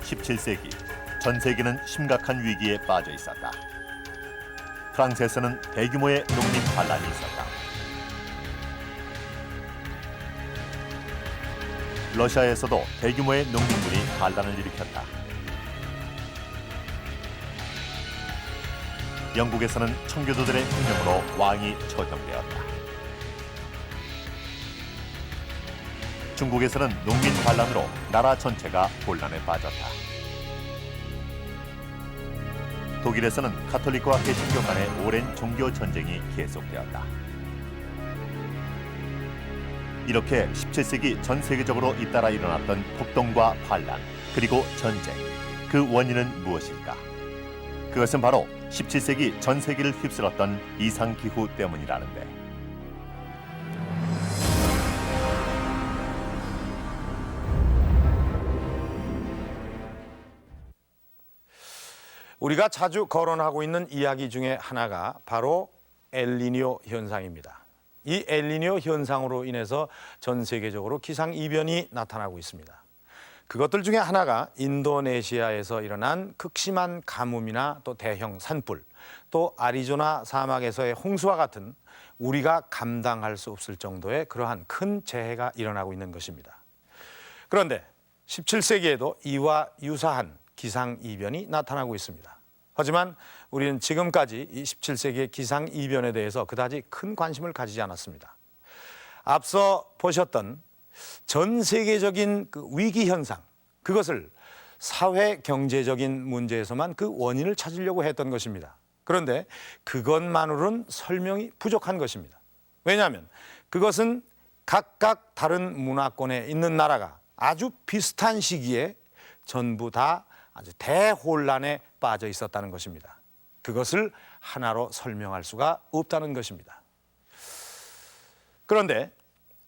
17세기 전 세계는 심각한 위기에 빠져 있었다. 프랑스에서는 대규모의 농민 반란이 있었다. 러시아에서도 대규모의 농민들이 반란을 일으켰다. 영국에서는 청교도들의 혁명으로 왕이 처형되었다. 중국에서는 농민 반란으로 나라 전체가 혼란에 빠졌다. 독일에서는 가톨릭과 개신교 간의 오랜 종교 전쟁이 계속되었다. 이렇게 17세기 전 세계적으로 잇따라 일어났던 폭동과 반란, 그리고 전쟁, 그 원인은 무엇일까? 그것은 바로 17세기 전 세계를 휩쓸었던 이상기후 때문이라는데. 우리가 자주 거론하고 있는 이야기 중에 하나가 바로 엘니뇨 현상입니다. 이 엘니뇨 현상으로 인해서 전 세계적으로 기상이변이 나타나고 있습니다. 그것들 중에 하나가 인도네시아에서 일어난 극심한 가뭄이나 또 대형 산불, 또 아리조나 사막에서의 홍수와 같은 우리가 감당할 수 없을 정도의 그러한 큰 재해가 일어나고 있는 것입니다. 그런데 17세기에도 이와 유사한 기상이변이 나타나고 있습니다. 하지만 우리는 지금까지 이 17세기의 기상이변에 대해서 그다지 큰 관심을 가지지 않았습니다. 앞서 보셨던 전 세계적인 그 위기 현상, 그것을 사회 경제적인 문제에서만 그 원인을 찾으려고 했던 것입니다. 그런데 그것만으로는 설명이 부족한 것입니다. 왜냐하면 그것은 각각 다른 문화권에 있는 나라가 아주 비슷한 시기에 전부 다 아주 대혼란에 빠져 있었다는 것입니다. 그것을 하나로 설명할 수가 없다는 것입니다. 그런데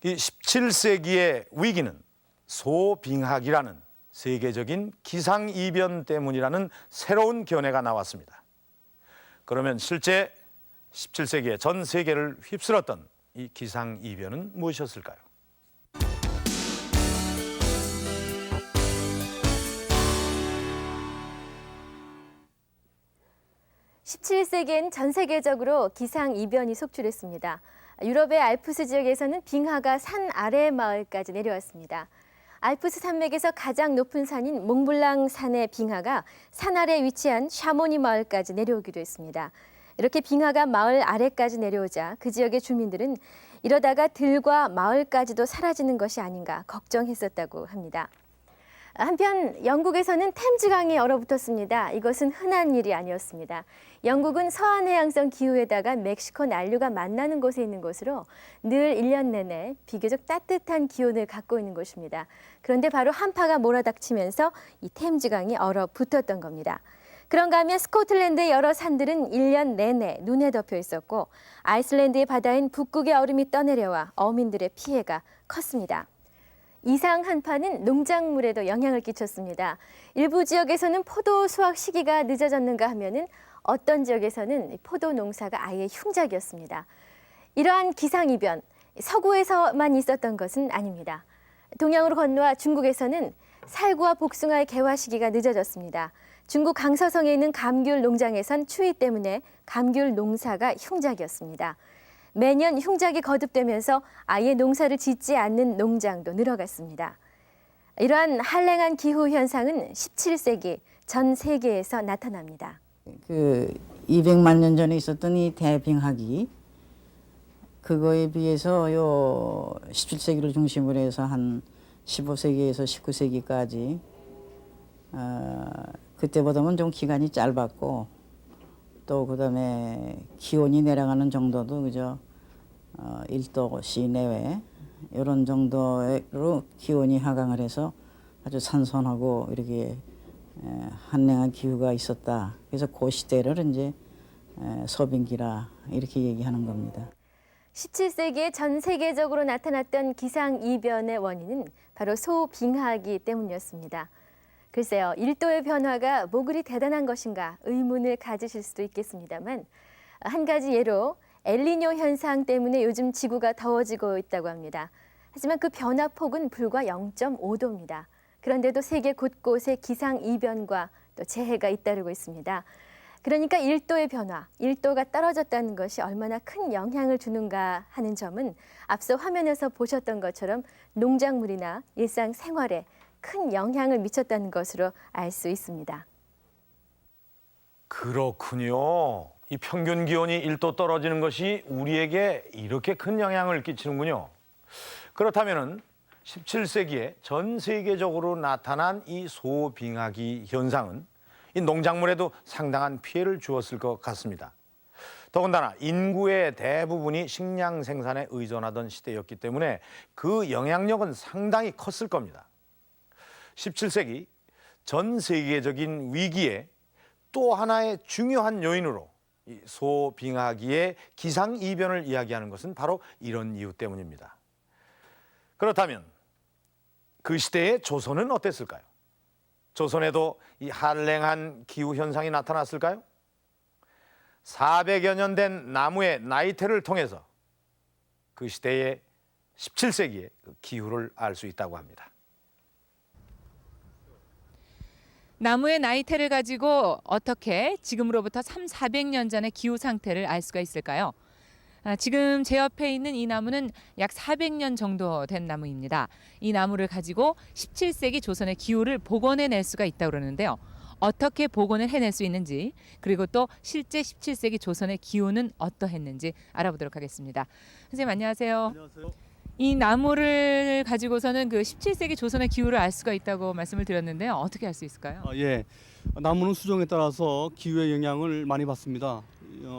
이 17세기의 위기는 소빙하기라는 세계적인 기상이변 때문이라는 새로운 견해가 나왔습니다. 그러면 실제 17세기의 전 세계를 휩쓸었던 이 기상이변은 무엇이었을까요? 17세기엔 전 세계적으로 기상이변이 속출했습니다. 유럽의 알프스 지역에서는 빙하가 산 아래 마을까지 내려왔습니다. 알프스 산맥에서 가장 높은 산인 몽블랑 산의 빙하가 산 아래 위치한 샤모니 마을까지 내려오기도 했습니다. 이렇게 빙하가 마을 아래까지 내려오자 그 지역의 주민들은 이러다가 들과 마을까지도 사라지는 것이 아닌가 걱정했었다고 합니다. 한편 영국에서는 템즈강이 얼어붙었습니다. 이것은 흔한 일이 아니었습니다. 영국은 서한해양성 기후에다가 멕시코 난류가 만나는 곳에 있는 곳으로 늘 1년 내내 비교적 따뜻한 기온을 갖고 있는 곳입니다. 그런데 바로 한파가 몰아닥치면서 이 템즈강이 얼어붙었던 겁니다. 그런가 하면 스코틀랜드의 여러 산들은 1년 내내 눈에 덮여 있었고 아이슬란드의 바다엔 북극의 얼음이 떠내려와 어민들의 피해가 컸습니다. 이상 한파는 농작물에도 영향을 끼쳤습니다. 일부 지역에서는 포도 수확 시기가 늦어졌는가 하면은 어떤 지역에서는 포도 농사가 아예 흉작이었습니다. 이러한 기상이변, 서구에서만 있었던 것은 아닙니다. 동양으로 건너와 중국에서는 살구와 복숭아의 개화 시기가 늦어졌습니다. 중국 강서성에 있는 감귤 농장에선 추위 때문에 감귤 농사가 흉작이었습니다. 매년 흉작이 거듭되면서 아예 농사를 짓지 않는 농장도 늘어갔습니다. 이러한 한랭한 기후 현상은 17세기 전 세계에서 나타납니다. 200만 년 전에 있었던 이 대빙하기, 그거에 비해서 요 17세기를 중심으로 해서 한 15세기에서 19세기까지 그때보다는 좀 기간이 짧았고, 또 그다음에 기온이 내려가는 정도도 그저 1도씨 내외 이런 정도로 기온이 하강을 해서 아주 선선하고 이렇게 한랭한 기후가 있었다. 그래서 그 시대를 이제 서빙기라 이렇게 얘기하는 겁니다. 17세기에 전 세계적으로 나타났던 기상이변의 원인은 바로 소빙하기 때문이었습니다. 글쎄요, 1도의 변화가 뭐 그리 대단한 것인가 의문을 가지실 수도 있겠습니다만 한 가지 예로 엘니뇨 현상 때문에 요즘 지구가 더워지고 있다고 합니다. 하지만 그 변화폭은 불과 0.5도입니다. 그런데도 세계 곳곳에 기상이변과 또 재해가 잇따르고 있습니다. 그러니까 1도의 변화, 1도가 떨어졌다는 것이 얼마나 큰 영향을 주는가 하는 점은 앞서 화면에서 보셨던 것처럼 농작물이나 일상생활에 큰 영향을 미쳤다는 것으로 알 수 있습니다. 그렇군요. 이 평균 기온이 1도 떨어지는 것이 우리에게 이렇게 큰 영향을 끼치는군요. 그렇다면은 17세기에 전 세계적으로 나타난 이 소빙하기 현상은 이 농작물에도 상당한 피해를 주었을 것 같습니다. 더군다나 인구의 대부분이 식량 생산에 의존하던 시대였기 때문에 그 영향력은 상당히 컸을 겁니다. 17세기 전 세계적인 위기에 또 하나의 중요한 요인으로 이 소빙하기의 기상이변을 이야기하는 것은 바로 이런 이유 때문입니다. 그렇다면 그 시대의 조선은 어땠을까요? 조선에도 이 한랭한 기후 현상이 나타났을까요? 400여 년 된 나무의 나이테를 통해서 그 시대의 17세기의 그 기후를 알 수 있다고 합니다. 나무의 나이테를 가지고 어떻게 지금으로부터 400년 전의 기후 상태를 알 수가 있을까요? 지금 제 옆에 있는 이 나무는 약 400년 정도 된 나무입니다. 이 나무를 가지고 17세기 조선의 기후를 복원해낼 수가 있다고 그러는데요. 어떻게 복원을 해낼 수 있는지, 그리고 또 실제 17세기 조선의 기후는 어떠했는지 알아보도록 하겠습니다. 선생님 안녕하세요. 안녕하세요. 이 나무를 가지고서는 그 17세기 조선의 기후를 알 수가 있다고 말씀을 드렸는데요. 어떻게 알 수 있을까요? 예, 나무는 수종에 따라서 기후의 영향을 많이 받습니다.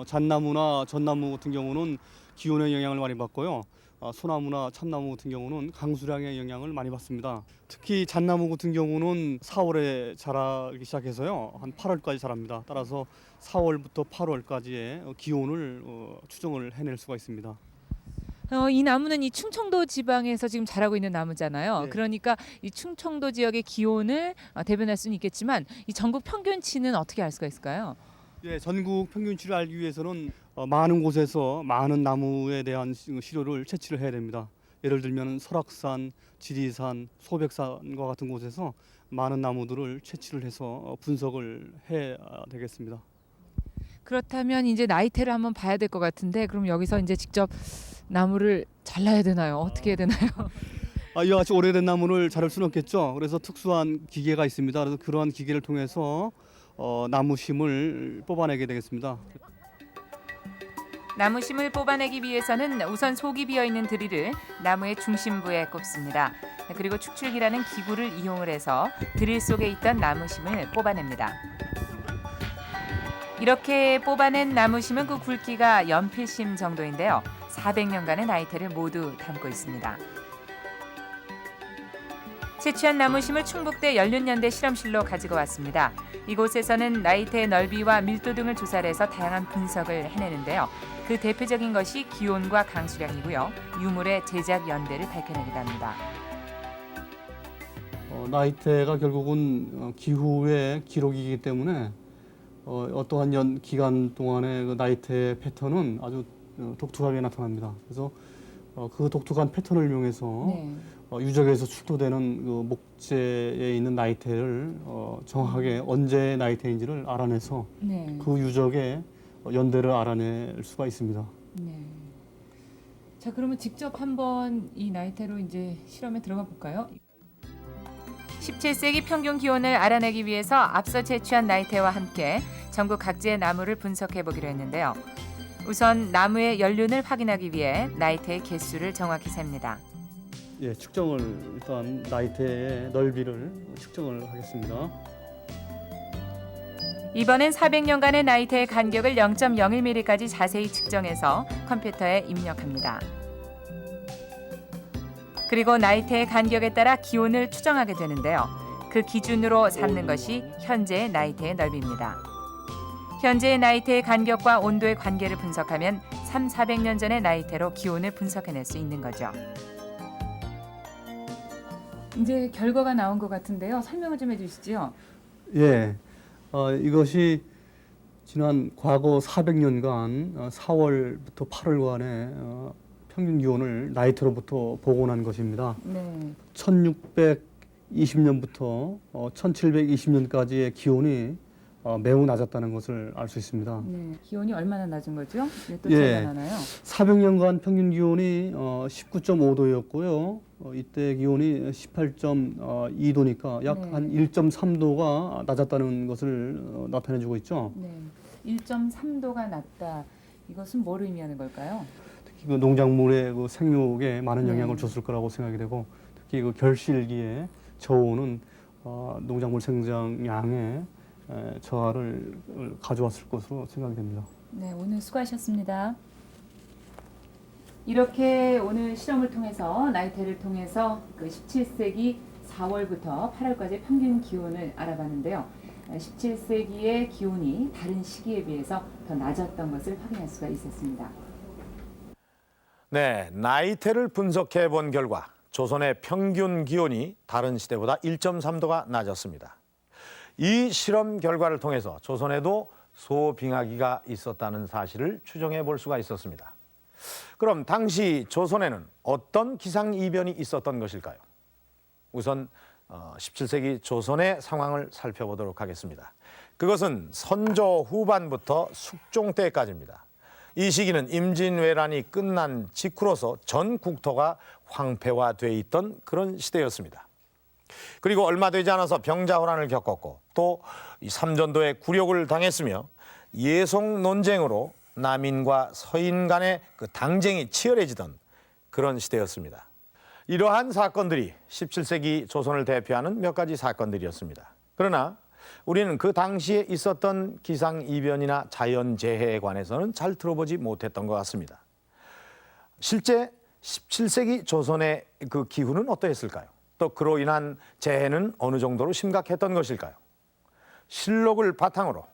잣나무나 전나무 같은 경우는 기온의 영향을 많이 받고요. 소나무나 참나무 같은 경우는 강수량의 영향을 많이 받습니다. 특히 잣나무 같은 경우는 4월에 자라기 시작해서요. 한 8월까지 자랍니다. 따라서 4월부터 8월까지의 기온을 추정을 해낼 수가 있습니다. 이 나무는 이 충청도 지방에서 지금 자라고 있는 나무잖아요. 네. 그러니까 이 충청도 지역의 기온을 대변할 수는 있겠지만 이 전국 평균치는 어떻게 알 수가 있을까요? 예, 전국 평균치를 알기 위해서는 많은 곳에서 많은 나무에 대한 시료를 채취를 해야 됩니다. 예를 들면 설악산, 지리산, 소백산과 같은 곳에서 많은 나무들을 채취를 해서 분석을 해야 되겠습니다. 그렇다면 이제 나이테를 한번 봐야 될 것 같은데 그럼 여기서 이제 직접 나무를 잘라야 되나요? 어떻게 해야 되나요? 이와 같이 오래된 나무를 자를 수는 없겠죠. 그래서 특수한 기계가 있습니다. 그래서 그러한 기계를 통해서 나무심을 뽑아내게 되겠습니다. 나무심을 뽑아내기 위해서는 우선 속이 비어있는 드릴을 나무의 중심부에 꼽습니다. 그리고 축출기라는 기구를 이용을 해서 드릴 속에 있던 나무심을 뽑아냅니다. 이렇게 뽑아낸 나무심은 그 굵기가 연필심 정도인데요. 400년간의 나이테를 모두 담고 있습니다. 채취한 나무심을 충북대 연륜연대 실험실로 가지고 왔습니다. 이곳에서는 나이테의 넓이와 밀도 등을 조사를 해서 다양한 분석을 해내는데요. 그 대표적인 것이 기온과 강수량이고요. 유물의 제작 연대를 밝혀내기도 합니다. 나이테가 결국은 기후의 기록이기 때문에 어떠한 기간 동안의 그 나이테의 패턴은 아주 독특하게 나타납니다. 그래서 그 독특한 패턴을 이용해서 유적에서 출토되는 그 목재에 있는 나이테를 정확하게 언제 나이테인지를 알아내서 그 유적의 연대를 알아낼 수가 있습니다. 네. 자, 그러면 직접 한번 이 나이테로 이제 실험에 들어가 볼까요? 17세기 평균 기온을 알아내기 위해서 앞서 채취한 나이테와 함께 전국 각지의 나무를 분석해 보기로 했는데요. 우선 나무의 연륜을 확인하기 위해 나이테의 개수를 정확히 셉니다. 예, 측정을 일단 나이테의 넓이를 측정을 하겠습니다. 이번엔 400년간의 나이테의 간격을 0.01mm까지 자세히 측정해서 컴퓨터에 입력합니다. 그리고 나이테의 간격에 따라 기온을 추정하게 되는데요. 그 기준으로 삼는 것이 현재의 나이테의 넓이입니다. 현재의 나이테의 간격과 온도의 관계를 분석하면 400년 전의 나이테로 기온을 분석해낼 수 있는 거죠. 이제 결과가 나온 것 같은데요. 설명을 좀 해주시죠. 예, 이것이 지난 과거 400년간 4월부터 8월간의 평균 기온을 나이테로부터 복원한 것입니다. 네. 1600 1720년부터 1720년까지의 기온이 매우 낮았다는 것을 알 수 있습니다. 네, 기온이 얼마나 낮은 거죠? 네, 또 예. 차이가 나나요? 400년간 평균 기온이 19.5도였고요. 이때 기온이 18.2도니까 약 네. 한 1.3도가 낮았다는 것을 나타내주고 있죠. 네, 1.3도가 낮다. 이것은 뭘 의미하는 걸까요? 특히 그 농작물의 그 생육에 많은 영향을 네. 줬을 거라고 생각이 되고, 특히 그 결실기에 저온은 농작물 생장량에 저하를 가져왔을 것으로 생각이 됩니다. 네, 오늘 수고하셨습니다. 이렇게 오늘 실험을 통해서 나이테를 통해서 그 17세기 4월부터 8월까지 평균 기온을 알아봤는데요. 17세기의 기온이 다른 시기에 비해서 더 낮았던 것을 확인할 수가 있었습니다. 네, 나이테를 분석해 본 결과 조선의 평균 기온이 다른 시대보다 1.3도가 낮았습니다. 이 실험 결과를 통해서 조선에도 소빙하기가 있었다는 사실을 추정해 볼 수가 있었습니다. 그럼 당시 조선에는 어떤 기상이변이 있었던 것일까요? 우선 17세기 조선의 상황을 살펴보도록 하겠습니다. 그것은 선조 후반부터 숙종 때까지입니다. 이 시기는 임진왜란이 끝난 직후로서 전 국토가 황폐화돼 있던 그런 시대였습니다. 그리고 얼마 되지 않아서 병자호란을 겪었고 또 삼전도에 굴욕을 당했으며 예송 논쟁으로 남인과 서인 간의 그 당쟁이 치열해지던 그런 시대였습니다. 이러한 사건들이 17세기 조선을 대표하는 몇 가지 사건들이었습니다. 그러나 우리는 그 당시에 있었던 기상이변이나 자연재해에 관해서는 잘 들어보지 못했던 것 같습니다. 실제 17세기 조선의 그 기후는 어떠했을까요? 또 그로 인한 재해는 어느 정도로 심각했던 것일까요? 실록을 바탕으로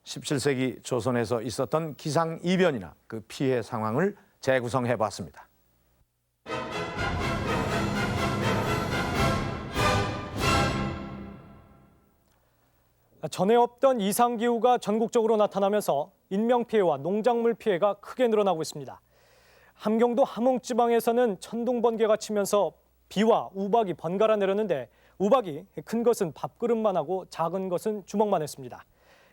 17세기 조선에서 있었던 기상이변이나 그 피해 상황을 재구성해 봤습니다. 전에 없던 이상기후가 전국적으로 나타나면서 인명피해와 농작물 피해가 크게 늘어나고 있습니다. 함경도 함흥지방에서는 천둥번개가 치면서 비와 우박이 번갈아 내렸는데 우박이 큰 것은 밥그릇만 하고 작은 것은 주먹만 했습니다.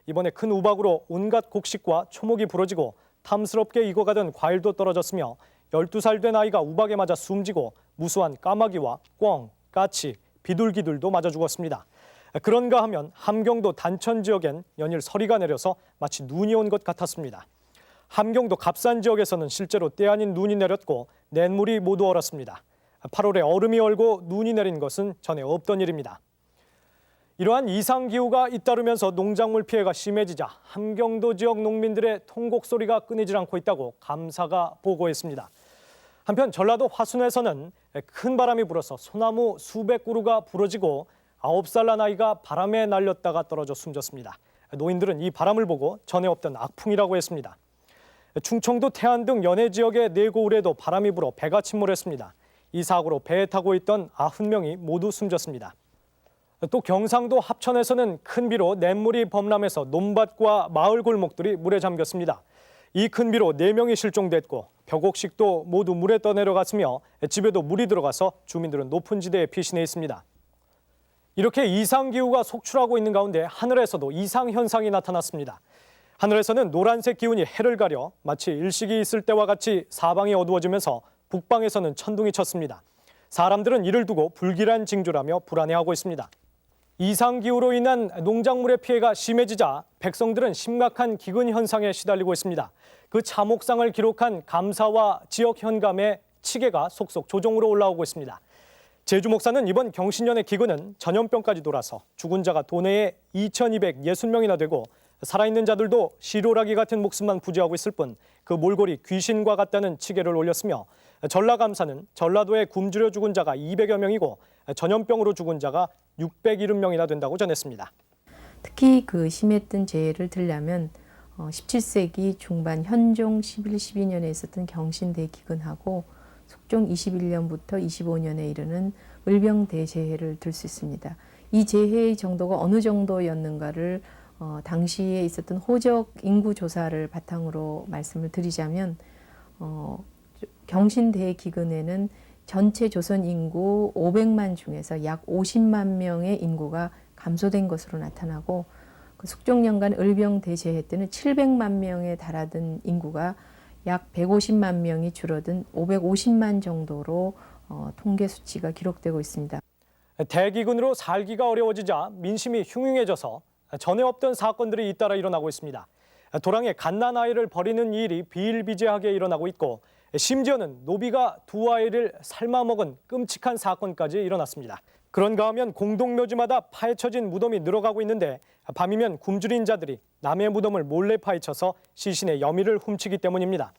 이번에 큰 우박으로 온갖 곡식과 초목이 부러지고 탐스럽게 익어가던 과일도 떨어졌으며 12살 된 아이가 우박에 맞아 숨지고 무수한 까마귀와 꿩, 까치, 비둘기들도 맞아 죽었습니다. 그런가 하면 함경도 단천 지역엔 연일 서리가 내려서 마치 눈이 온 것 같았습니다. 함경도 갑산 지역에서는 실제로 때 아닌 눈이 내렸고 냇물이 모두 얼었습니다. 8월에 얼음이 얼고 눈이 내린 것은 전에 없던 일입니다. 이러한 이상기후가 잇따르면서 농작물 피해가 심해지자 함경도 지역 농민들의 통곡 소리가 끊이질 않고 있다고 감사가 보고했습니다. 한편 전라도 화순에서는 큰 바람이 불어서 소나무 수백 그루가 부러지고 9살 난 아이가 바람에 날렸다가 떨어져 숨졌습니다. 노인들은 이 바람을 보고 전에 없던 악풍이라고 했습니다. 충청도 태안 등 연해 지역의 내고을에도 바람이 불어 배가 침몰했습니다. 이 사고로 배에 타고 있던 90명이 모두 숨졌습니다. 또 경상도 합천에서는 큰 비로 냇물이 범람해서 논밭과 마을 골목들이 물에 잠겼습니다. 이 큰 비로 4명이 실종됐고 벼곡식도 모두 물에 떠내려갔으며 집에도 물이 들어가서 주민들은 높은 지대에 피신해 있습니다. 이렇게 이상기후가 속출하고 있는 가운데 하늘에서도 이상현상이 나타났습니다. 하늘에서는 노란색 기운이 해를 가려 마치 일식이 있을 때와 같이 사방이 어두워지면서 북방에서는 천둥이 쳤습니다. 사람들은 이를 두고 불길한 징조라며 불안해하고 있습니다. 이상기후로 인한 농작물의 피해가 심해지자 백성들은 심각한 기근 현상에 시달리고 있습니다. 그 참혹상을 기록한 감사와 지역 현감의 치계가 속속 조정으로 올라오고 있습니다. 제주 목사는 이번 경신년의 기근은 전염병까지 돌아서 죽은 자가 도내에 2,260명이나 되고 살아있는 자들도 시로라기 같은 목숨만 부지하고 있을 뿐 그 몰골이 귀신과 같다는 치계를 올렸으며 전라감사는 전라도에 굶주려 죽은 자가 200여 명이고 전염병으로 죽은 자가 670명이나 된다고 전했습니다. 특히 그 심했던 재해를 들려면 17세기 중반 현종 11, 12년에 있었던 경신대기근하고 속종 21년부터 25년에 이르는 을병대재해를 들 수 있습니다. 이 재해의 정도가 어느 정도였는가를 당시에 있었던 호적 인구 조사를 바탕으로 말씀을 드리자면 경신대기근에는 전체 조선 인구 500만 중에서 약 50만 명의 인구가 감소된 것으로 나타나고 그 숙종년간 을병대제해 때는 700만 명에 달하던 인구가 약 150만 명이 줄어든 550만 정도로 통계 수치가 기록되고 있습니다. 대기근으로 살기가 어려워지자 민심이 흉흉해져서 전에 없던 사건들이 잇따라 일어나고 있습니다. 도랑에 갓난아이를 버리는 일이 비일비재하게 일어나고 있고 심지어는 노비가 두 아이를 삶아먹은 끔찍한 사건까지 일어났습니다. 그런가 하면 공동묘지마다 파헤쳐진 무덤이 늘어가고 있는데 밤이면 굶주린 자들이 남의 무덤을 몰래 파헤쳐서 시신의 여미를 훔치기 때문입니다.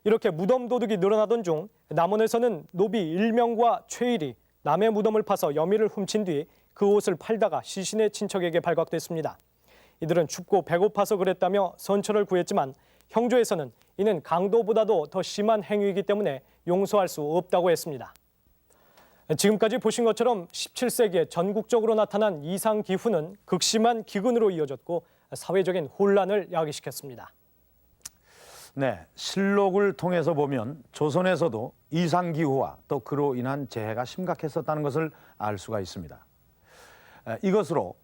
이렇게 무덤 도둑이 늘어나던 중 남원에서는 노비 일명과 최일이 남의 무덤을 파서 여미를 훔친 뒤 그 옷을 팔다가 시신의 친척에게 발각됐습니다. 이들은 춥고 배고파서 그랬다며 선처를 구했지만 형조에서는 이는 강도보다도 더 심한 행위이기 때문에 용서할 수 없다고 했습니다. 지금까지 보신 것처럼 17세기에 전국적으로 나타난 이상기후는 극심한 기근으로 이어졌고 사회적인 혼란을 야기시켰습니다. 네, 실록을 통해서 보면 조선에서도 이상기후와 또 그로 인한 재해가 심각했었다는 것을 알 수가 있습니다. 이것으로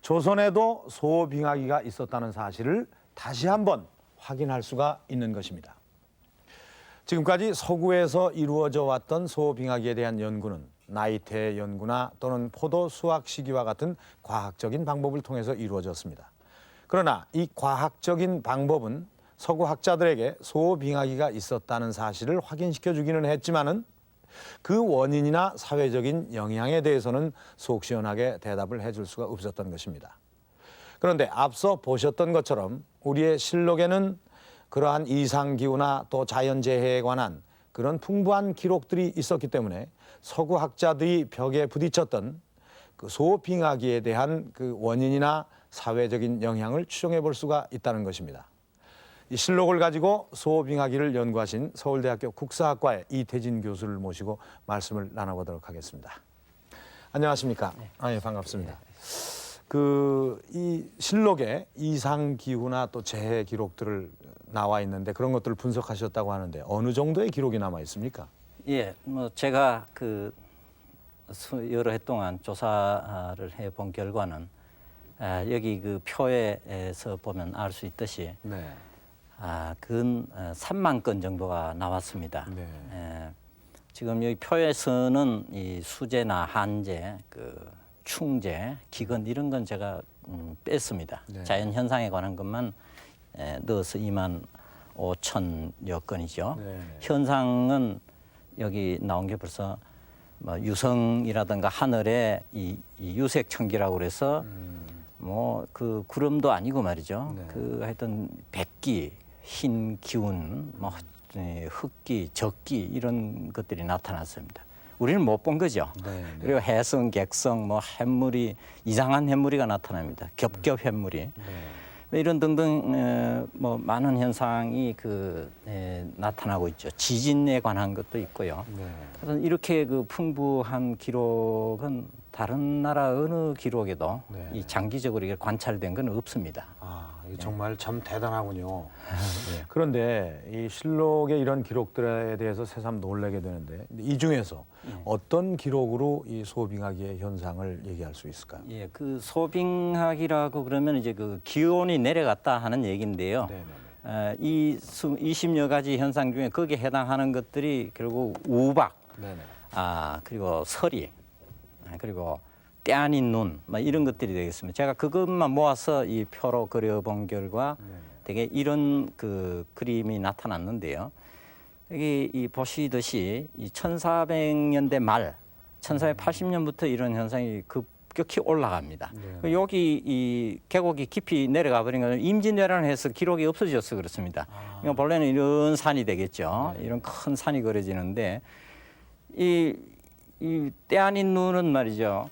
조선에도 소빙하기가 있었다는 사실을 다시 한번 확인할 수가 있는 것입니다. 지금까지 서구에서 이루어져 왔던 소빙하기에 대한 연구는 나이테 연구나 또는 포도 수확 시기와 같은 과학적인 방법을 통해서 이루어졌습니다. 그러나 이 과학적인 방법은 서구 학자들에게 소빙하기가 있었다는 사실을 확인시켜 주기는 했지만은 그 원인이나 사회적인 영향에 대해서는 속 시원하게 대답을 해줄 수가 없었던 것입니다. 그런데 앞서 보셨던 것처럼 우리의 실록에는 그러한 이상기후나 또 자연재해에 관한 그런 풍부한 기록들이 있었기 때문에 서구 학자들이 벽에 부딪혔던 그 소빙하기에 대한 그 원인이나 사회적인 영향을 추정해 볼 수가 있다는 것입니다. 이 실록을 가지고 소빙하기를 연구하신 서울대학교 국사학과의 이태진 교수를 모시고 말씀을 나눠보도록 하겠습니다. 안녕하십니까? 네. 예, 반갑습니다. 이 실록에 이상기후나 또 재해 기록들을 나와 있는데 그런 것들을 분석하셨다고 하는데 어느 정도의 기록이 남아 있습니까? 예, 뭐 제가 여러 해 동안 조사를 해본 결과는 여기 그 표에서 보면 알 수 있듯이 네. 근 3만 건 정도가 나왔습니다. 네. 지금 여기 표에서는 이 수재나 한재, 충재, 기근 이런 건 제가 뺐습니다. 네. 자연 현상에 관한 것만 넣어서 2만 5천여 건이죠. 네. 현상은 여기 나온 게 벌써 뭐 유성이라든가 하늘에 이 유색 청기라고 그래서 뭐 그 구름도 아니고 말이죠. 네. 하여튼 백기, 흰 기운, 뭐 흑기, 적기 이런 것들이 나타났습니다. 우리는 못 본 거죠. 네. 그리고 해성, 객성, 뭐 햇물이 이상한 햇물이가 나타납니다. 겹겹 햇물이. 이런 등등 뭐 많은 현상이 나타나고 있죠. 지진에 관한 것도 있고요. 그래서 이렇게 그 풍부한 기록은 다른 나라 어느 기록에도 네. 이 장기적으로 이게 관찰된 건 없습니다. 이게 정말 참 대단하군요. 네. 그런데 이 실록의 이런 기록들에 대해서 새삼 놀라게 되는데 이 중에서 어떤 기록으로 이 소빙하기의 현상을 얘기할 수 있을까요? 예, 그 소빙하기라고 그러면 이제 그 기온이 내려갔다 하는 얘기인데요. 네네. 이 20여 가지 현상 중에 거기에 해당하는 것들이 결국 우박, 네네. 그리고 서리, 그리고 때 아닌 눈, 뭐 이런 것들이 되겠습니다. 제가 그것만 모아서 이 표로 그려본 결과 되게 이런 그 그림이 나타났는데요. 여기 보시듯이 이 1400년대 말, 1480년부터 이런 현상이 급격히 올라갑니다. 네. 여기 이 계곡이 깊이 내려가 버린 건 임진왜란을 해서 기록이 없어져서 그렇습니다. 그러니까 본래는 이런 산이 되겠죠. 네. 이런 큰 산이 그려지는데 이 때 아닌 눈은 말이죠.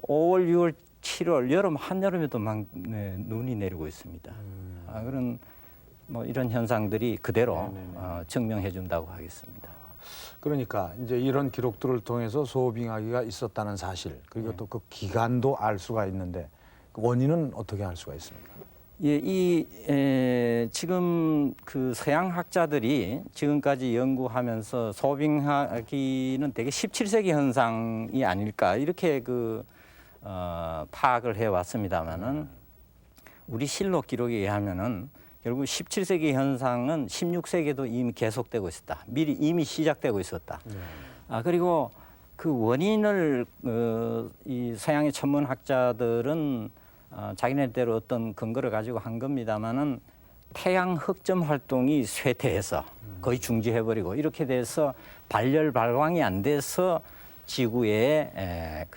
5월, 6월, 7월 여름 한여름에도 막 눈이 내리고 있습니다. 그런 뭐 이런 현상들이 그대로 증명해 준다고 하겠습니다. 그러니까 이제 이런 기록들을 통해서 소빙하기가 있었다는 사실 그리고 또 그 기간도 알 수가 있는데 그 원인은 어떻게 알 수가 있습니까? 지금 그 서양 학자들이 지금까지 연구하면서 소빙하기는 되게 17세기 현상이 아닐까 이렇게 파악을 해왔습니다만은 우리 실록 기록에 의하면은 결국 17세기 현상은 16세기에도 이미 계속되고 있었다. 이미 시작되고 있었다. 그리고 그 원인을 이 서양의 천문학자들은 자기네대로 어떤 근거를 가지고 한 겁니다만은 태양 흑점 활동이 쇠퇴해서 거의 중지해버리고 이렇게 돼서 발열 발광이 안 돼서 지구에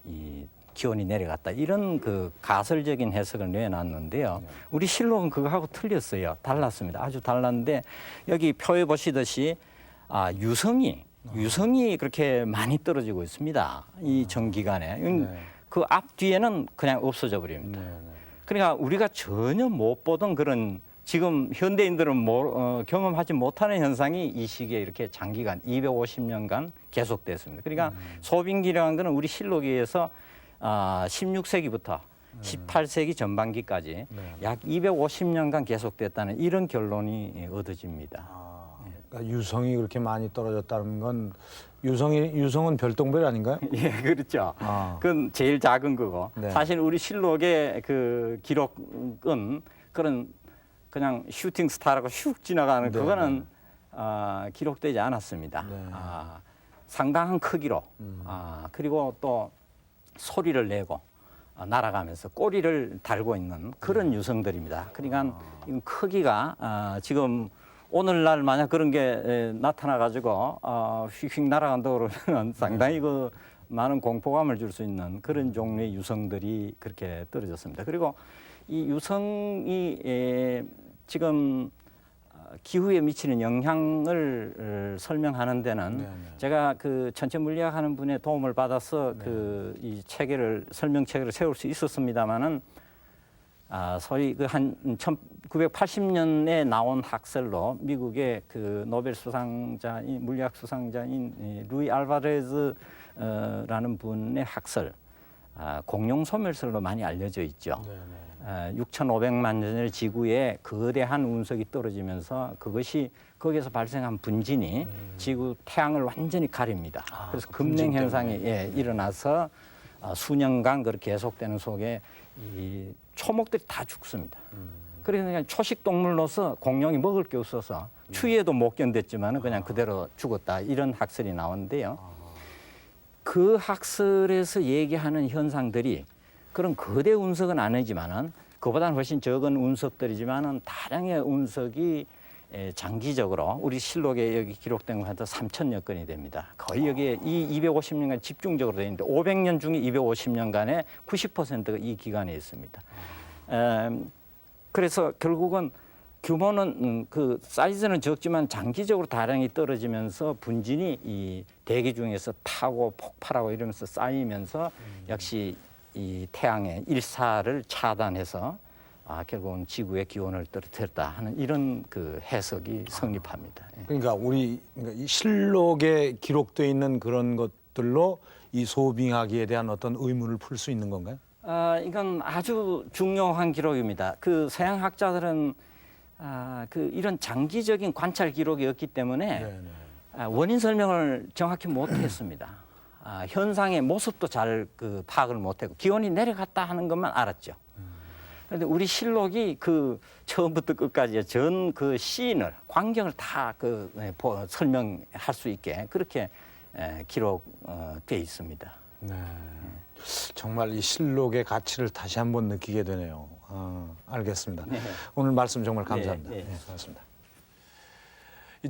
이 기온이 내려갔다 이런 가설적인 해석을 내놨는데요. 우리 실록은 그거하고 틀렸어요. 달랐습니다. 아주 달랐는데 여기 표에 보시듯이 유성이 그렇게 많이 떨어지고 있습니다. 이 전기간에. 그 앞뒤에는 그냥 없어져 버립니다. 그러니까 우리가 전혀 못 보던 그런 지금 현대인들은 경험하지 못하는 현상이 이 시기에 이렇게 장기간 250년간 계속됐습니다. 그러니까 소빙기라는 것은 우리 실록에 의해서 16세기부터 18세기 전반기까지 약 250년간 계속됐다는 이런 결론이 얻어집니다. 그러니까 유성이 그렇게 많이 떨어졌다는 건 유성은 별똥별 아닌가요? 예, 그렇죠. 그건 제일 작은 거고. 네. 사실 우리 실록의 그 기록은 그냥 슈팅 스타라고 슉 지나가는 네, 그거는 기록되지 않았습니다. 네. 상당한 크기로 그리고 또 소리를 내고 날아가면서 꼬리를 달고 있는 그런 유성들입니다. 그러니까 이건 크기가 지금 오늘날 만약 그런 게 나타나 가지고 휙휙 날아간다고 그러면 상당히 많은 공포감을 줄 수 있는 그런 종류의 유성들이 그렇게 떨어졌습니다. 그리고 이 유성이 지금 기후에 미치는 영향을 설명하는 데는 제가 그 천체 물리학 하는 분의 도움을 받아서 이 설명 체계를 세울 수 있었습니다만은 소위 한 1980년에 나온 학설로 미국의 그 노벨 수상자인 물리학 수상자인 루이 알바레즈라는 분의 학설, 공룡 소멸설로 많이 알려져 있죠. 6,500만 년 전 지구에 거대한 운석이 떨어지면서 그것이 거기에서 발생한 분진이 지구 태양을 완전히 가립니다. 그래서 급냉 현상이 일어나서 수년간 그렇게 계속되는 속에 이 초목들이 다 죽습니다. 그러니까 초식 동물로서 공룡이 먹을 게 없어서 추위에도 못 견뎠지만 그냥 그대로 죽었다 이런 학설이 나오는데요. 그 학설에서 얘기하는 현상들이 그런 거대 운석은 아니지만은 그보다는 훨씬 적은 운석들이지만은 다량의 운석이 장기적으로 우리 실록에 여기 기록된 거 한 3,000여 건이 됩니다. 거의 여기에 이 250년간 집중적으로 되어 있는데 500년 중에 250년간에 90%가 이 기간에 있습니다. 그래서 결국은 규모는 그 사이즈는 적지만 장기적으로 다량이 떨어지면서 분진이 이 대기 중에서 타고 폭발하고 이러면서 쌓이면서 역시 이 태양의 일사를 차단해서 결국은 지구의 기온을 떨어뜨렸다 하는 이런 그 해석이 성립합니다. 그러니까 이 실록에 기록되어 있는 그런 것들로 이 소빙하기에 대한 어떤 의문을 풀 수 있는 건가요? 이건 아주 중요한 기록입니다. 그 서양 학자들은 이런 장기적인 관찰 기록이 없기 때문에 원인 설명을 정확히 못했습니다. 현상의 모습도 잘 파악을 못했고 기온이 내려갔다 하는 것만 알았죠. 그런데 우리 실록이 처음부터 끝까지 전 그 시인을 광경을 다 설명할 수 있게 그렇게 기록돼 있습니다. 네. 정말 이 실록의 가치를 다시 한번 느끼게 되네요. 알겠습니다. 오늘 말씀 정말 감사합니다. 고맙습니다.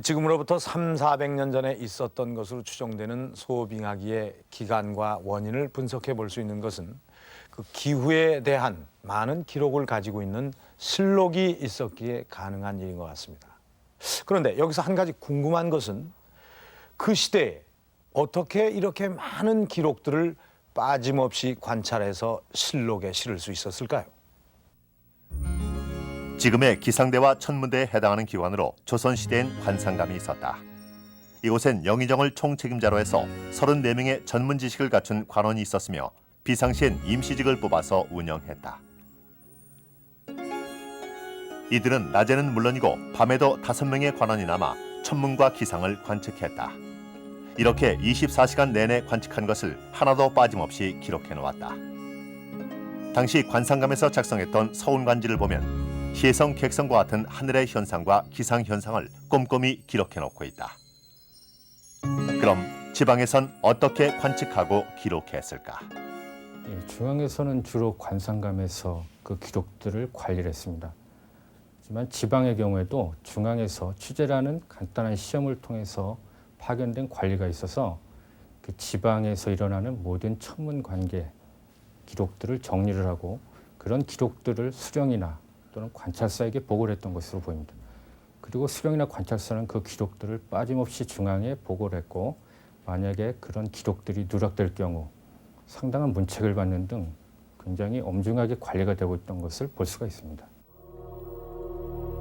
지금으로부터 300~400년 전에 있었던 것으로 추정되는 소빙하기의 기간과 원인을 분석해 볼 수 있는 것은 그 기후에 대한 많은 기록을 가지고 있는 실록이 있었기에 가능한 일인 것 같습니다. 그런데 여기서 한 가지 궁금한 것은 그 시대에 어떻게 이렇게 많은 기록들을 빠짐없이 관찰해서 실록에 실을 수 있었을까요? 지금의 기상대와 천문대에 해당하는 기관으로 조선시대엔 환상감이 있었다. 이곳엔 영의정을 총책임자로 해서 34명의 전문 지식을 갖춘 관원이 있었으며 비상시엔 임시직을 뽑아서 운영했다. 이들은 낮에는 물론이고 밤에도 5명의 관원이 남아 천문과 기상을 관측했다. 이렇게 24시간 내내 관측한 것을 하나도 빠짐없이 기록해 놓았다. 당시 관상감에서 작성했던 서운관지를 보면 시해성, 객성과 같은 하늘의 현상과 기상 현상을 꼼꼼히 기록해 놓고 있다. 그럼 지방에선 어떻게 관측하고 기록했을까? 중앙에서는 주로 관상감에서 그 기록들을 관리를 했습니다. 하지만 지방의 경우에도 중앙에서 취재라는 간단한 시험을 통해서 파견된 관리가 있어서 그 지방에서 일어나는 모든 천문 관계 기록들을 정리를 하고 그런 기록들을 수령이나 또는 관찰사에게 보고를 했던 것으로 보입니다. 그리고 수령이나 관찰사는 그 기록들을 빠짐없이 중앙에 보고를 했고 만약에 그런 기록들이 누락될 경우 상당한 문책을 받는 등 굉장히 엄중하게 관리가 되고 있던 것을 볼 수가 있습니다.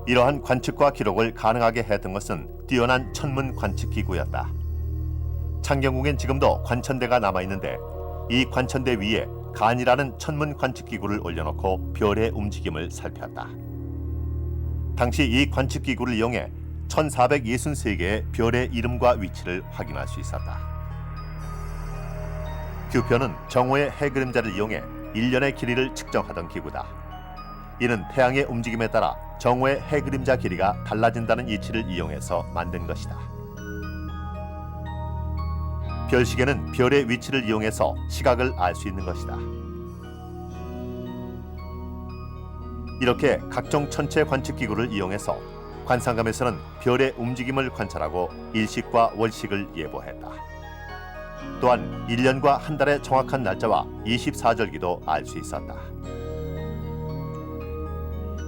이러한 관측과 기록을 가능하게 했던 것은 뛰어난 천문 관측 기구였다. 창경궁엔 지금도 관천대가 남아있는데 이 관천대 위에 간이라는 천문 관측 기구를 올려놓고 별의 움직임을 살폈다. 당시 이 관측 기구를 이용해 1463개의 별의 이름과 위치를 확인할 수 있었다. 규표는 정오의 해그림자를 이용해 1년의 길이를 측정하던 기구다. 이는 태양의 움직임에 따라 정오의 해그림자 길이가 달라진다는 이치를 이용해서 만든 것이다. 별시계는 별의 위치를 이용해서 시각을 알 수 있는 것이다. 이렇게 각종 천체 관측 기구를 이용해서 관상감에서는 별의 움직임을 관찰하고 일식과 월식을 예보했다. 또한 1년과 한 달의 정확한 날짜와 24절기도 알 수 있었다.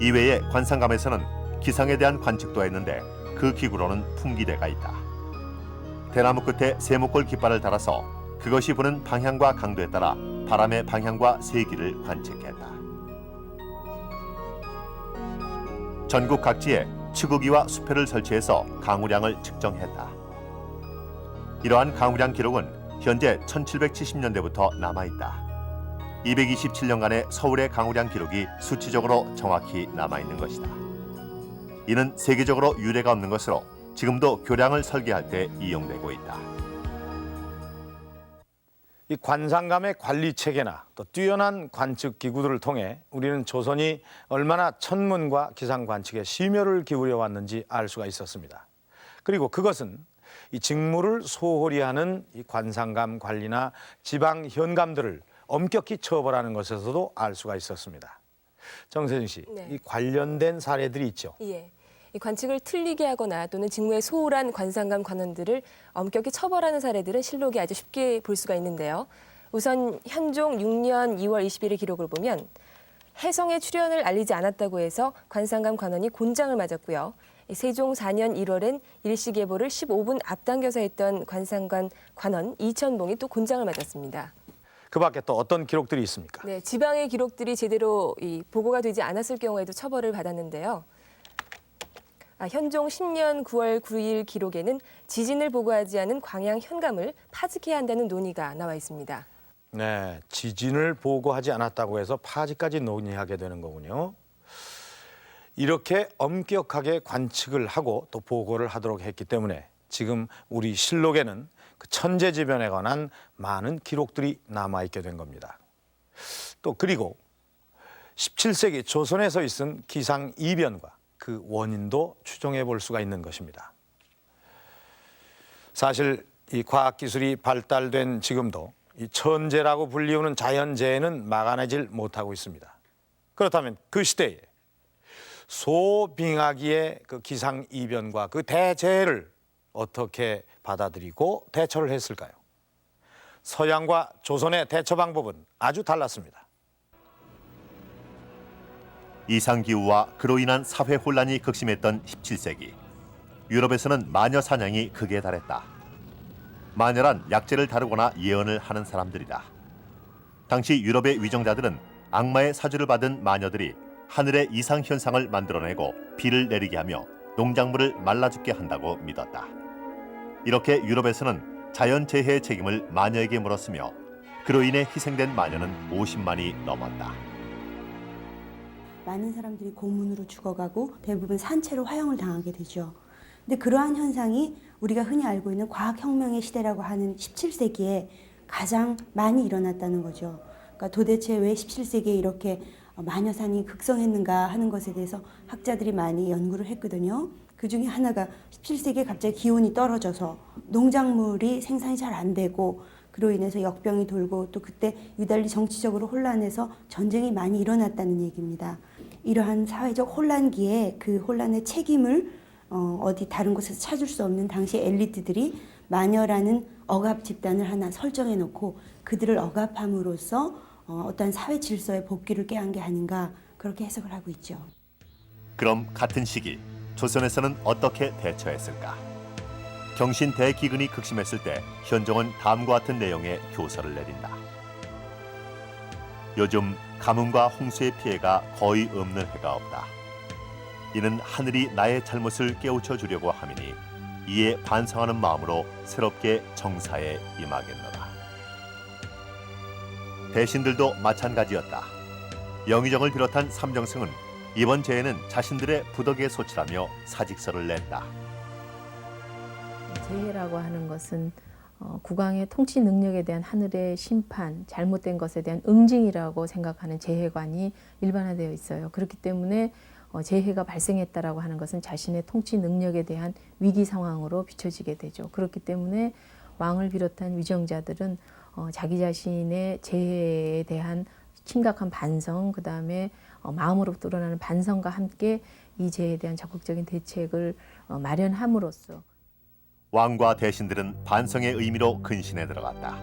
이외에 관상감에서는 기상에 대한 관측도 했는데 그 기구로는 풍기대가 있다. 대나무 끝에 세모꼴 깃발을 달아서 그것이 부는 방향과 강도에 따라 바람의 방향과 세기를 관측했다. 전국 각지에 추구기와 수표를 설치해서 강우량을 측정했다. 이러한 강우량 기록은 현재 1770년대부터 남아있다. 227년간의 서울의 강우량 기록이 수치적으로 정확히 남아있는 것이다. 이는 세계적으로 유례가 없는 것으로 지금도 교량을 설계할 때 이용되고 있다. 이 관상감의 관리 체계나 또 뛰어난 관측 기구들을 통해 우리는 조선이 얼마나 천문과 기상 관측에 심혈을 기울여 왔는지 알 수가 있었습니다. 그리고 그것은 이 직무를 소홀히 하는 이 관상감 관리나 지방 현감들을 엄격히 처벌하는 것에서도 알 수가 있었습니다. 정세진 씨, 네. 이 관련된 사례들이 있죠. 예. 이 관측을 틀리게 하거나 또는 직무에 소홀한 관상감 관원들을 엄격히 처벌하는 사례들은 실록에 아주 쉽게 볼 수가 있는데요. 우선 현종 6년 2월 20일의 기록을 보면 해성의 출현을 알리지 않았다고 해서 관상감 관원이 곤장을 맞았고요. 세종 4년 1월엔 일식 예보를 15분 앞당겨서 했던 관상관 관원 이천봉이 또 곤장을 맞았습니다. 그 밖에 또 어떤 기록들이 있습니까? 네, 지방의 기록들이 제대로 보고가 되지 않았을 경우에도 처벌을 받았는데요. 현종 10년 9월 9일 기록에는 지진을 보고하지 않은 광양 현감을 파직해야 한다는 논의가 나와 있습니다. 네, 지진을 보고하지 않았다고 해서 파직까지 논의하게 되는 거군요. 이렇게 엄격하게 관측을 하고 또 보고를 하도록 했기 때문에 지금 우리 실록에는 그 천재지변에 관한 많은 기록들이 남아있게 된 겁니다. 또 그리고 17세기 조선에서 있은 기상 이변과 그 원인도 추정해 볼 수가 있는 것입니다. 사실 이 과학기술이 발달된 지금도 이 천재라고 불리우는 자연재해는 막아내질 못하고 있습니다. 그렇다면 그 시대에 소빙하기의 그 기상 이변과 그 대재해를 어떻게 받아들이고 대처를 했을까요? 서양과 조선의 대처 방법은 아주 달랐습니다. 이상기후와 그로 인한 사회 혼란이 극심했던 17세기. 유럽에서는 마녀 사냥이 극에 달했다. 마녀란 약재를 다루거나 예언을 하는 사람들이다. 당시 유럽의 위정자들은 악마의 사주를 받은 마녀들이 하늘의 이상 현상을 만들어내고 비를 내리게 하며 농작물을 말라 죽게 한다고 믿었다. 이렇게 유럽에서는 자연재해의 책임을 마녀에게 물었으며 그로 인해 희생된 마녀는 50만이 넘었다. 많은 사람들이 고문으로 죽어가고 대부분 산채로 화형을 당하게 되죠. 근데 그러한 현상이 우리가 흔히 알고 있는 과학혁명의 시대라고 하는 17세기에 가장 많이 일어났다는 거죠. 그러니까 도대체 왜 17세기에 이렇게 마녀사냥이 극성했는가 하는 것에 대해서 학자들이 많이 연구를 했거든요. 그 중에 하나가 17세기에 갑자기 기온이 떨어져서 농작물이 생산이 잘 안 되고 그로 인해서 역병이 돌고 또 그때 유달리 정치적으로 혼란해서 전쟁이 많이 일어났다는 얘기입니다. 이러한 사회적 혼란기에 그 혼란의 책임을 어디 다른 곳에서 찾을 수 없는 당시 엘리트들이 마녀라는 억압 집단을 하나 설정해 놓고 그들을 억압함으로써 어떤 사회 질서의 복귀를 꾀한 게 아닌가 그렇게 해석을 하고 있죠. 그럼 같은 시기 조선에서는 어떻게 대처했을까? 경신 대기근이 극심했을 때 현종은 다음과 같은 내용의 교서를 내린다. 요즘 가뭄과 홍수의 피해가 거의 없는 해가 없다. 이는 하늘이 나의 잘못을 깨우쳐 주려고 함이니 이에 반성하는 마음으로 새롭게 정사에 임하겠노라. 대신들도 마찬가지였다. 영의정을 비롯한 삼정승은 이번 재해는 자신들의 부덕에 소치라며 사직서를 냈다. 재해라고 하는 것은 국왕의 통치 능력에 대한 하늘의 심판, 잘못된 것에 대한 응징이라고 생각하는 재해관이 일반화되어 있어요. 그렇기 때문에 재해가 발생했다라고 하는 것은 자신의 통치 능력에 대한 위기 상황으로 비춰지게 되죠. 그렇기 때문에 왕을 비롯한 위정자들은 자기 자신의 재해에 대한 심각한 반성, 그 다음에 마음으로부터 우러나는 반성과 함께 이 재해에 대한 적극적인 대책을 마련함으로써 왕과 대신들은 반성의 의미로 근신에 들어갔다.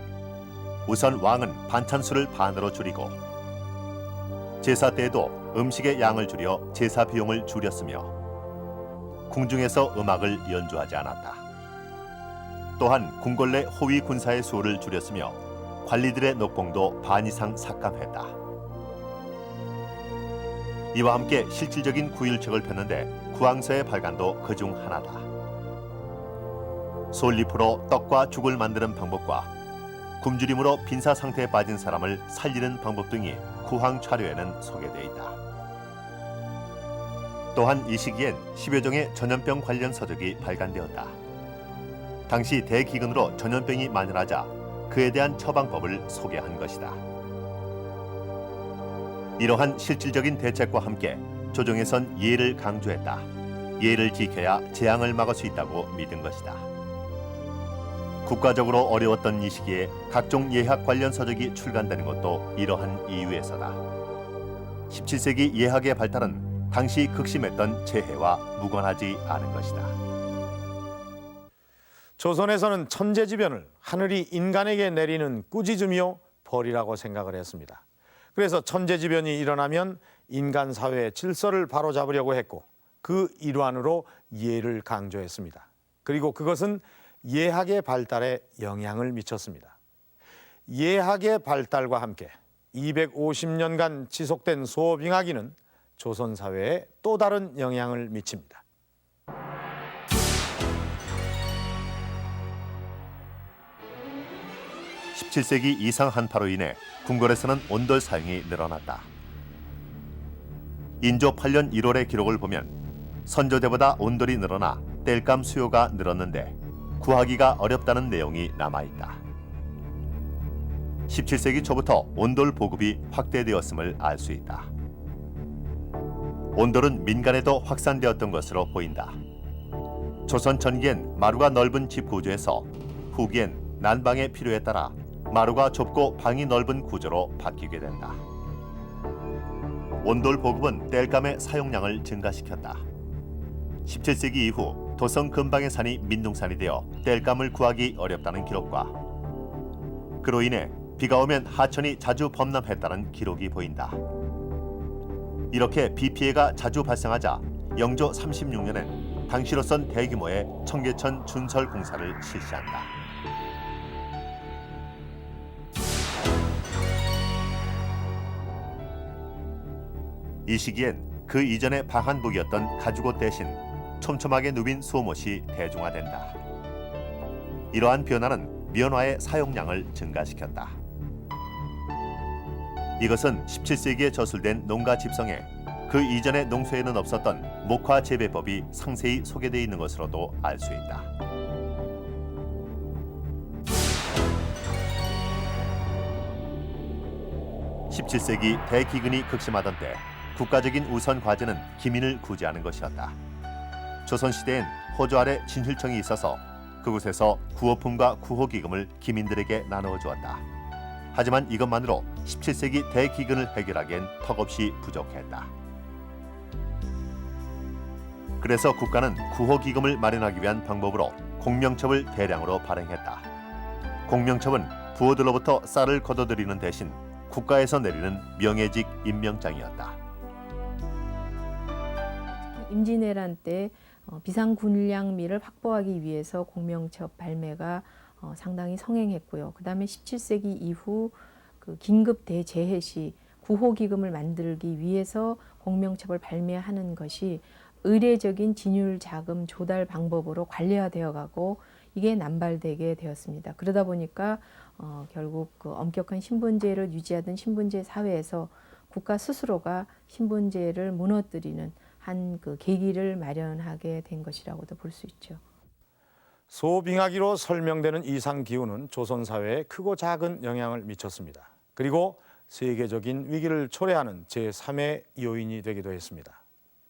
우선 왕은 반찬수를 반으로 줄이고 제사 때에도 음식의 양을 줄여 제사 비용을 줄였으며 궁중에서 음악을 연주하지 않았다. 또한 궁궐 내 호위 군사의 수를 줄였으며 관리들의 녹봉도 반 이상 삭감했다. 이와 함께 실질적인 구휼책을 폈는데 구황서의 발간도 그중 하나다. 솔잎으로 떡과 죽을 만드는 방법과 굶주림으로 빈사 상태에 빠진 사람을 살리는 방법 등이 구황 차료에는 소개되어 있다. 또한 이 시기엔 10여 종의 전염병 관련 서적이 발간되었다. 당시 대기근으로 전염병이 만연하자 그에 대한 처방법을 소개한 것이다. 이러한 실질적인 대책과 함께 조정에선 예를 강조했다. 예를 지켜야 재앙을 막을 수 있다고 믿은 것이다. 국가적으로 어려웠던 이 시기에 각종 예학 관련 서적이 출간되는 것도 이러한 이유에서다. 17세기 예학의 발달은 당시 극심했던 재해와 무관하지 않은 것이다. 조선에서는 천재지변을 하늘이 인간에게 내리는 꾸짖음이요 벌이라고 생각을 했습니다. 그래서 천재지변이 일어나면 인간 사회의 질서를 바로잡으려고 했고 그 일환으로 예를 강조했습니다. 그리고 그것은 예학의 발달에 영향을 미쳤습니다. 예학의 발달과 함께 250년간 지속된 소빙하기는 조선 사회에 또 다른 영향을 미칩니다. (17세기) 이상 한파로 인해 궁궐에서는 온돌 사용이 늘어났다. 인조 8년 1월의 기록을 보면 선조때보다 온돌이 늘어나 땔감 수요가 늘었는데 구하기가 어렵다는 내용이 남아있다. 17세기 초부터 온돌 보급이 확대되었음을 알 수 있다. 온돌은 민간에도 확산되었던 것으로 보인다. 조선 전기엔 마루가 넓은 집 구조에서 후기엔 난방의 필요에 따라 마루가 좁고 방이 넓은 구조로 바뀌게 된다. 온돌 보급은 땔감의 사용량을 증가시켰다. 17세기 이후 도성 근방의 산이 민둥산이 되어 땔감을 구하기 어렵다는 기록과 그로 인해 비가 오면 하천이 자주 범람했다는 기록이 보인다. 이렇게 비 피해가 자주 발생하자 영조 36년엔 당시로선 대규모의 청계천 준설 공사를 실시한다. 이 시기엔 그 이전의 방한복이었던 가죽옷 대신 촘촘하게 누빈 수옷이 대중화된다. 이러한 변화는 면화의 사용량을 증가시켰다. 이것은 17세기에 저술된 농가 집성에 그 이전의 농소에는 없었던 목화 재배법이 상세히 소개되어 있는 것으로도 알 수 있다. (17세기) 대기근이 극심하던 때 국가적인 우선 과제는 기민을 구제하는 것이었다. 조선시대엔 호조 아래 진힐청이 있어서 그곳에서 구호품과 구호기금을 기민들에게 나누어 주었다. 하지만 이것만으로 17세기 대기근을 해결하기엔 턱없이 부족했다. 그래서 국가는 구호기금을 마련하기 위한 방법으로 공명첩을 대량으로 발행했다. 공명첩은 부호들로부터 쌀을 거둬들이는 대신 국가에서 내리는 명예직 임명장이었다. 임진왜란 때 비상군량미를 확보하기 위해서 공명첩 발매가 상당히 성행했고요. 그다음에 17세기 이후 그 긴급 대재해 시 구호기금을 만들기 위해서 공명첩을 발매하는 것이 의례적인 진율 자금 조달 방법으로 관례화되어 가고 이게 남발되게 되었습니다. 그러다 보니까 결국 그 엄격한 신분제를 유지하던 신분제 사회에서 국가 스스로가 신분제를 무너뜨리는 한 그 계기를 마련하게 된 것이라고도 볼 수 있죠. 소빙하기로 설명되는 이상 기후는 조선 사회에 크고 작은 영향을 미쳤습니다. 그리고 세계적인 위기를 초래하는 제3의 요인이 되기도 했습니다.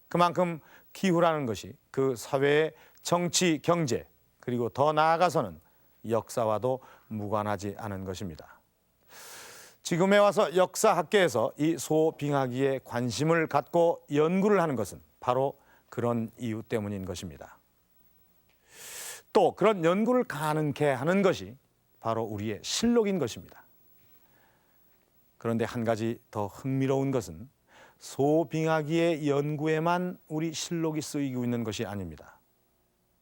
그만큼 기후라는 것이 그 사회의 정치, 경제, 그리고 더 나아가서는 역사와도 무관하지 않은 것입니다. 지금에 와서 역사학계에서 이 소빙하기에 관심을 갖고 연구를 하는 것은 바로 그런 이유 때문인 것입니다. 또 그런 연구를 가능케 하는 것이 바로 우리의 실록인 것입니다. 그런데 한 가지 더 흥미로운 것은 소빙하기의 연구에만 우리 실록이 쓰이고 있는 것이 아닙니다.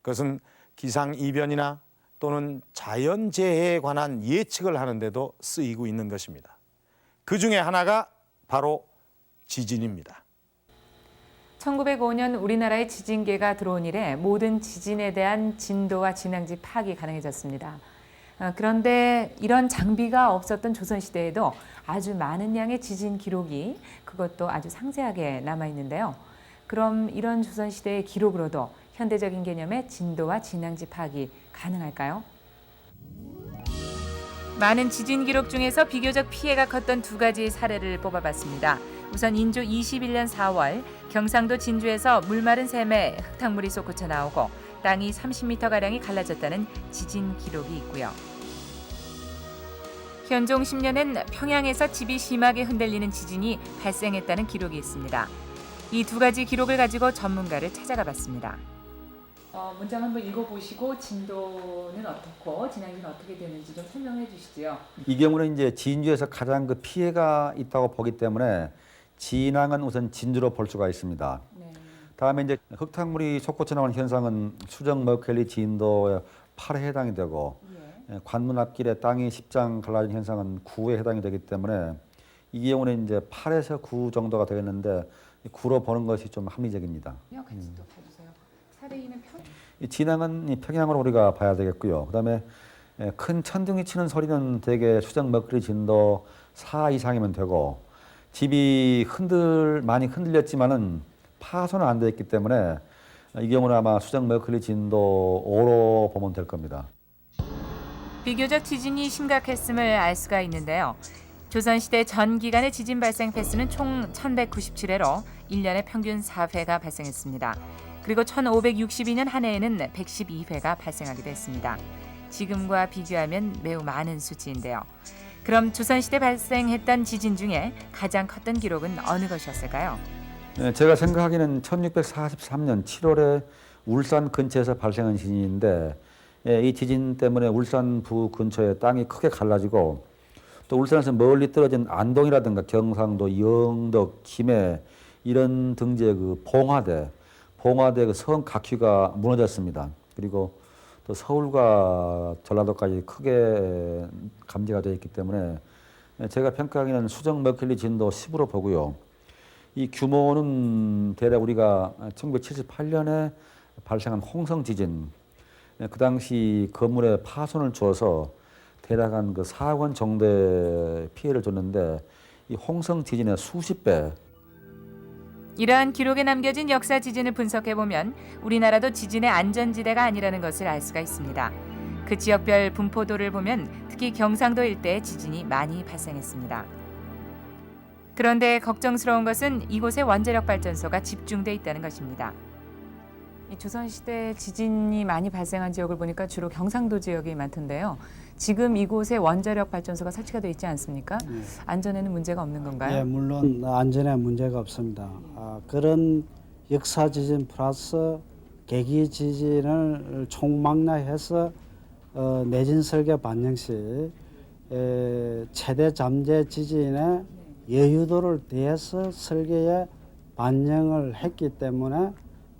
그것은 기상이변이나 또는 자연재해에 관한 예측을 하는데도 쓰이고 있는 것입니다. 그 중에 하나가 바로 지진입니다. 1905년 우리나라에 지진계가 들어온 이래 모든 지진에 대한 진도와 진앙지 파악이 가능해졌습니다. 그런데 이런 장비가 없었던 조선시대에도 아주 많은 양의 지진 기록이 그것도 아주 상세하게 남아있는데요. 그럼 이런 조선시대의 기록으로도 현대적인 개념의 진도와 진앙지 파악이 가능할까요? 많은 지진 기록 중에서 비교적 피해가 컸던 두 가지 사례를 뽑아봤습니다. 우선 인조 21년 4월 경상도 진주에서 물마른 샘에 흙탕물이 솟구쳐 나오고 땅이 30m가량이 갈라졌다는 지진 기록이 있고요. 현종 10년엔 평양에서 집이 심하게 흔들리는 지진이 발생했다는 기록이 있습니다. 이 두 가지 기록을 가지고 전문가를 찾아가 봤습니다. 문장 한번 읽어보시고 진도는 어떻고 진앙지는 어떻게 되는지 좀 설명해 주시죠. 이 경우는 이제 진주에서 가장 그 피해가 있다고 보기 때문에 진앙은 우선 진주로 볼 수가 있습니다. 네. 다음에 이제 흙탕물이 솟구쳐 나오는 현상은 수정 머켈리 진도의 8에 해당이 되고 관문 앞길에 땅이 10장 갈라진 현상은 9에 해당이 되기 때문에 이 경우는 이제 8에서 9 정도가 되겠는데 9로 보는 것이 좀 합리적입니다. 같이 또 봐주세요. 사례인은 이 진앙은 평양으로 우리가 봐야 되겠고요. 그다음에 큰 천둥이 치는 소리는 대개 수정 머클리 진도 4 이상이면 되고 집이 많이 흔들렸지만은 파손은 안 돼 있기 때문에 이 경우는 아마 수정 머클리 진도 5로 보면 될 겁니다. 비교적 지진이 심각했음을 알 수가 있는데요. 조선시대 전 기간의 지진 발생 횟수는 총 1197회로 1년에 평균 4회가 발생했습니다. 그리고 1562년 한 해에는 112회가 발생하기도 했습니다. 지금과 비교하면 매우 많은 수치인데요. 그럼 조선시대 발생했던 지진 중에 가장 컸던 기록은 어느 것이었을까요? 제가 생각하기에는 1643년 7월에 울산 근처에서 발생한 지진인데 이 지진 때문에 울산부 근처에 땅이 크게 갈라지고 또 울산에서 멀리 떨어진 안동이라든가 경상도, 영덕, 김해 이런 등지의 그 봉화대 그 성 각휘가 무너졌습니다. 그리고 또 서울과 전라도까지 크게 감지가 되어 있기 때문에 제가 평가하기에는 수정 머클리 진도 10으로 보고요. 이 규모는 대략 우리가 1978년에 발생한 홍성 지진, 그 당시 건물에 파손을 주어서 대략 한 그 4억 원 정도의 피해를 줬는데 이 홍성 지진의 수십 배. 이러한 기록에 남겨진 역사 지진을 분석해보면 우리나라도 지진의 안전지대가 아니라는 것을 알 수가 있습니다. 그 지역별 분포도를 보면 특히 경상도 일대에 지진이 많이 발생했습니다. 그런데 걱정스러운 것은 이곳에 원자력 발전소가 집중돼 있다는 것입니다. 이 조선시대 지진이 많이 발생한 지역을 보니까 주로 경상도 지역이 많던데요. 지금 이곳에 원자력 발전소가 설치가 되어 있지 않습니까? 안전에는 문제가 없는 건가요? 네, 물론 안전에 문제가 없습니다. 그런 역사 지진 플러스 계기 지진을 총망라해서 내진 설계 반영 시 최대 잠재 지진의 여유도를 대해서 설계에 반영을 했기 때문에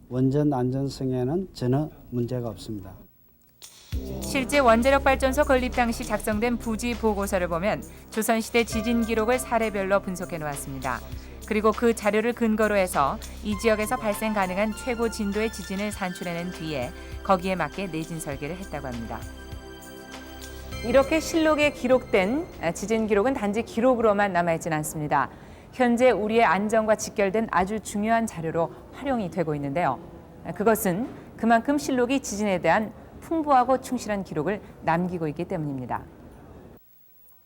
원전 안전성에는 전혀 문제가 없습니다. 실제 원자력 발전소 건립 당시 작성된 부지 보고서를 보면 조선시대 지진 기록을 사례별로 분석해 놓았습니다. 그리고 그 자료를 근거로 해서 이 지역에서 발생 가능한 최고 진도의 지진을 산출해낸 뒤에 거기에 맞게 내진 설계를 했다고 합니다. 이렇게 실록에 기록된 지진 기록은 단지 기록으로만 남아있지는 않습니다. 현재 우리의 안전과 직결된 아주 중요한 자료로 활용이 되고 있는데요. 그것은 그만큼 실록이 지진에 대한 풍부하고 충실한 기록을 남기고 있기 때문입니다.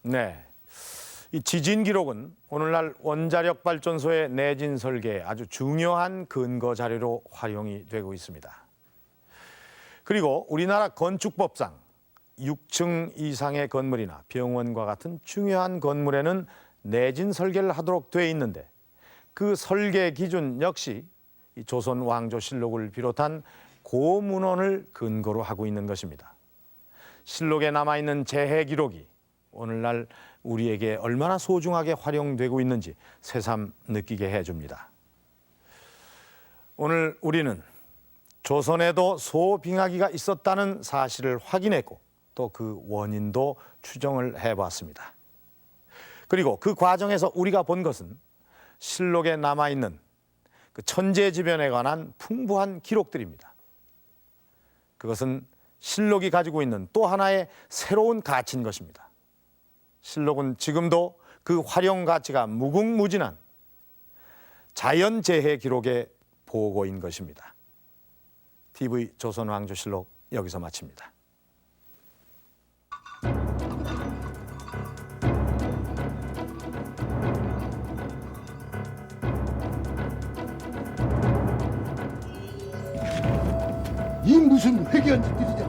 네, 이 지진 기록은 오늘날 원자력 발전소의 내진 설계에 아주 중요한 근거 자료로 활용이 되고 있습니다. 그리고 우리나라 건축법상 6층 이상의 건물이나 병원과 같은 중요한 건물에는 내진 설계를 하도록 돼 있는데 그 설계 기준 역시 조선 왕조실록을 비롯한 고문헌을 근거로 하고 있는 것입니다. 실록에 남아있는 재해 기록이 오늘날 우리에게 얼마나 소중하게 활용되고 있는지 새삼 느끼게 해줍니다. 오늘 우리는 조선에도 소빙하기가 있었다는 사실을 확인했고 또 그 원인도 추정을 해봤습니다. 그리고 그 과정에서 우리가 본 것은 실록에 남아있는 그 천재지변에 관한 풍부한 기록들입니다. 그것은 실록이 가지고 있는 또 하나의 새로운 가치인 것입니다. 실록은 지금도 그 활용 가치가 무궁무진한 자연재해 기록의 보고인 것입니다. TV 조선왕조실록 여기서 마칩니다. 이 무슨 회개한 짓들이냐?